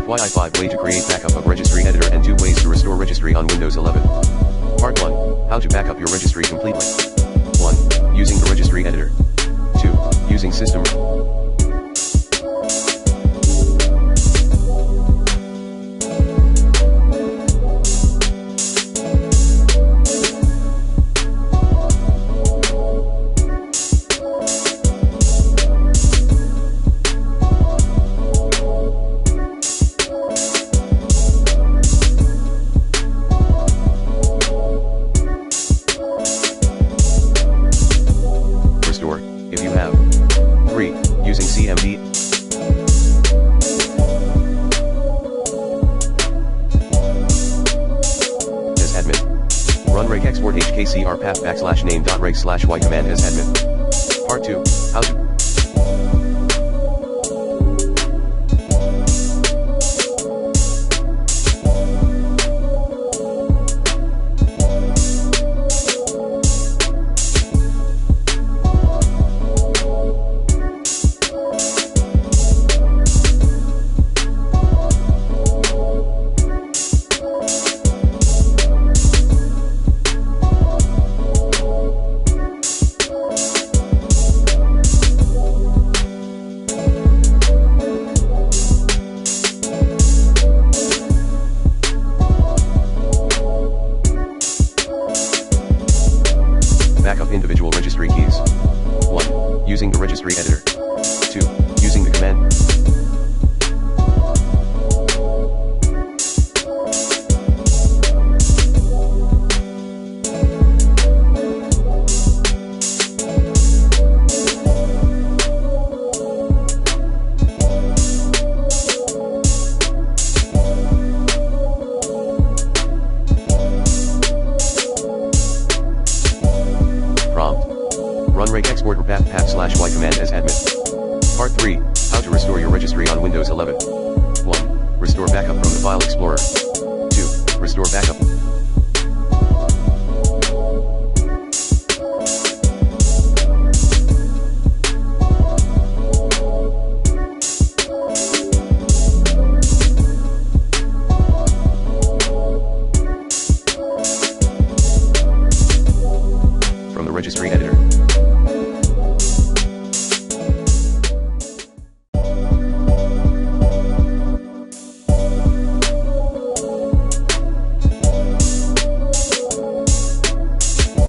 FYI 5 way to create backup of registry editor and 2 ways to restore registry on Windows 11. Part 1. How to backup your registry completely. 1. Using the registry editor. 2. Using system. If you have. 3. Using CMD. As admin. Run reg export hkcr path /name.reg/y command as admin. Part 2. How to. Backup individual registry keys. 1. Using the registry editor. 2. Using the command. Run reg export path /y command as admin. Part 3. How to restore your registry on Windows 11. 1. Restore backup from the File Explorer. 2. Restore backup. From the registry editor.